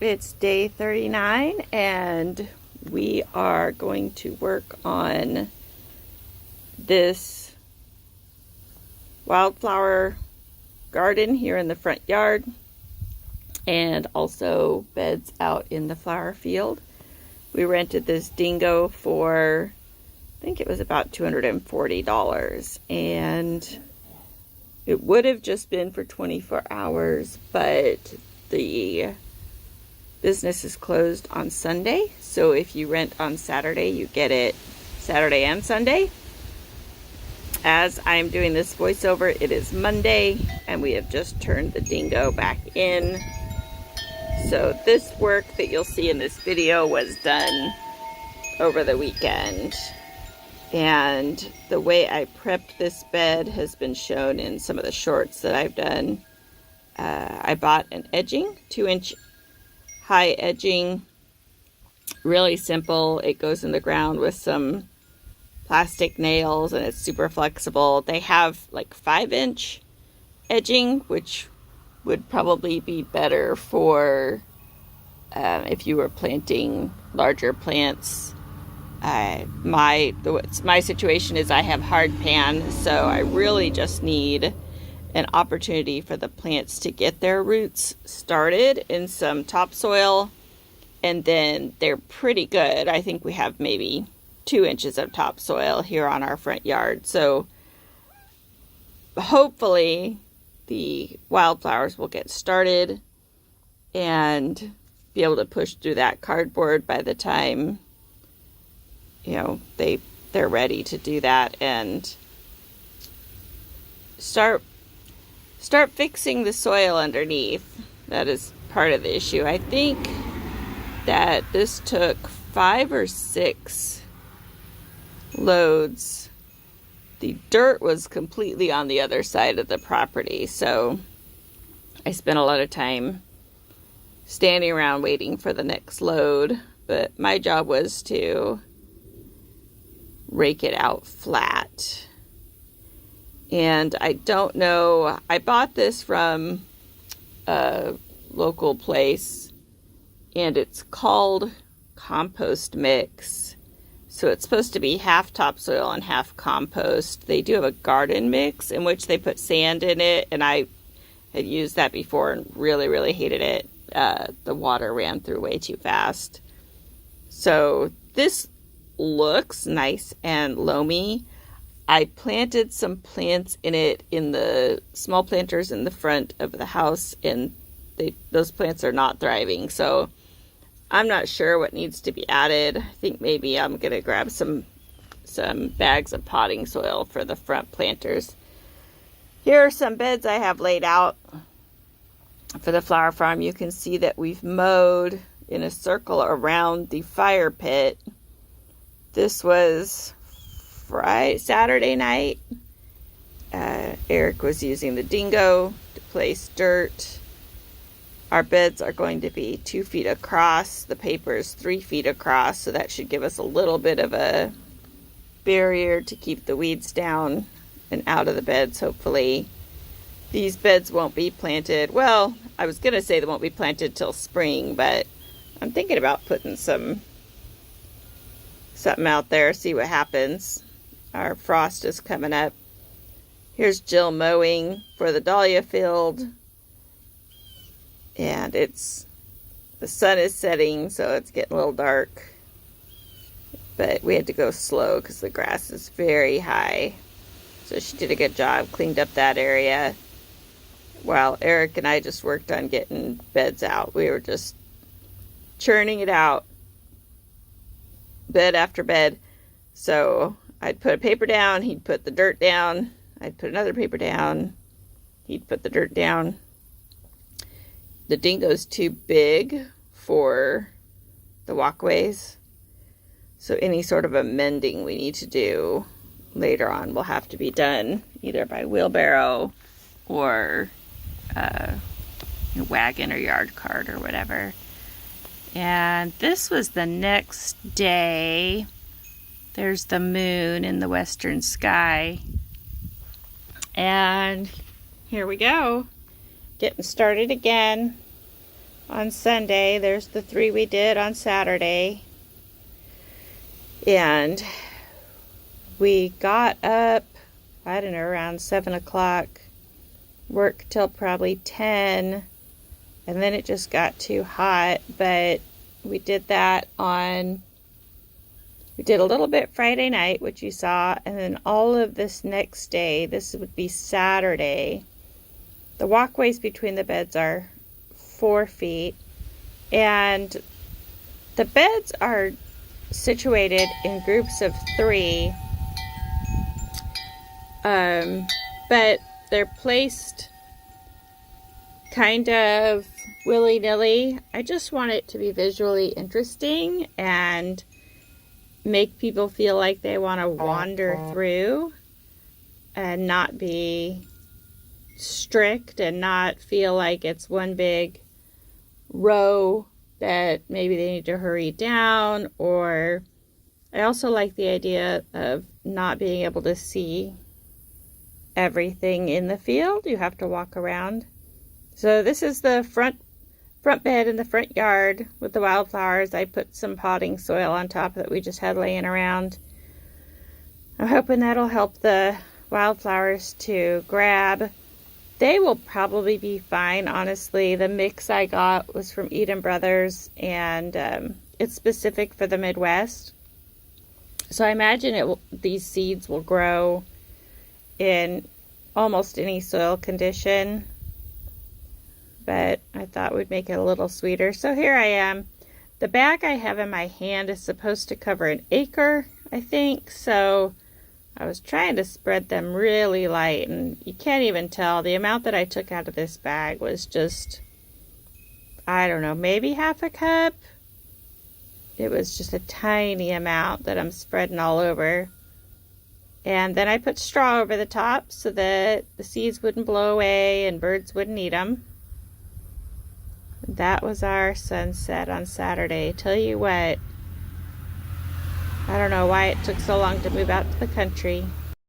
It's day 39 and we are going to work on this wildflower garden here in the front yard and also beds out in the flower field. We rented this dingo for, I think it was about $240, and it would have just been for 24 hours, but the business is closed on Sunday, so if you rent on Saturday, you get it Saturday and Sunday. As I'm doing this voiceover, it is Monday, and we have just turned the dingo back in. So this work that you'll see in this video was done over the weekend. And the way I prepped this bed has been shown in some of the shorts that I've done. I bought an edging, 2-inch high edging, really simple. It goes in the ground with some plastic nails and it's super flexible. They have like 5-inch edging, which would probably be better for if you were planting larger plants. My situation is I have hard pan, so I really just need an opportunity for the plants to get their roots started in some topsoil, and then they're pretty good. I think we have maybe 2 inches of topsoil here on our front yard, so hopefully the wildflowers will get started and be able to push through that cardboard by the time, you know, they're ready to do that and start fixing the soil underneath. That is part of the issue. I think that this took 5 or 6 loads. The dirt was completely on the other side of the property, so I spent a lot of time standing around waiting for the next load, but my job was to rake it out flat. And I don't know, I bought this from a local place, and it's called compost mix. So it's supposed to be half topsoil and half compost. They do have a garden mix in which they put sand in it, and I had used that before and really, really hated it. The water ran through way too fast. So this looks nice and loamy. I planted some plants in it in the small planters in the front of the house, and those plants are not thriving. So I'm not sure what needs to be added. I think maybe I'm going to grab some bags of potting soil for the front planters. Here are some beds I have laid out for the flower farm. You can see that we've mowed in a circle around the fire pit. This was Saturday night. Eric was using the dingo to place dirt. Our beds are going to be 2 feet across. The paper is 3 feet across, so that should give us a little bit of a barrier to keep the weeds down and out of the beds, hopefully. These beds won't be planted. Well, I was going to say they won't be planted till spring, but I'm thinking about putting something out there, see what happens. Our frost is coming up. Here's Jill mowing for the dahlia field. And the sun is setting, so it's getting a little dark. But we had to go slow because the grass is very high. So she did a good job, cleaned up that area. While Eric and I just worked on getting beds out. We were just churning it out, bed after bed. So I'd put a paper down, he'd put the dirt down, I'd put another paper down, he'd put the dirt down. The dingo's too big for the walkways, so any sort of amending we need to do later on will have to be done either by wheelbarrow or a wagon or yard cart or whatever. And this was the next day. There's the moon in the western sky. And here we go. Getting started again on Sunday. There's the 3 we did on Saturday. And we got up, I don't know, around 7 o'clock, worked till probably 10, and then it just got too hot. But we did that we did a little bit Friday night, which you saw, and then all of this next day, this would be Saturday. The walkways between the beds are 4 feet, and the beds are situated in groups of 3, but they're placed kind of willy-nilly. I just want it to be visually interesting and make people feel like they want to wander through and not be strict and not feel like it's one big row that maybe they need to hurry down. Or I also like the idea of not being able to see everything in the field. You have to walk around. So this is the front bed in the front yard with the wildflowers. I put some potting soil on top that we just had laying around. I'm hoping that'll help the wildflowers to grab. They will probably be fine, honestly. The mix I got was from Eden Brothers, and it's specific for the Midwest. So I imagine these seeds will grow in almost any soil condition. But I thought we'd make it a little sweeter. So here I am. The bag I have in my hand is supposed to cover an acre, I think. So I was trying to spread them really light, and you can't even tell. The amount that I took out of this bag was just, I don't know, maybe half a cup. It was just a tiny amount that I'm spreading all over. And then I put straw over the top so that the seeds wouldn't blow away and birds wouldn't eat them. That was our sunset on Saturday. Tell you what, I don't know why it took so long to move out to the country.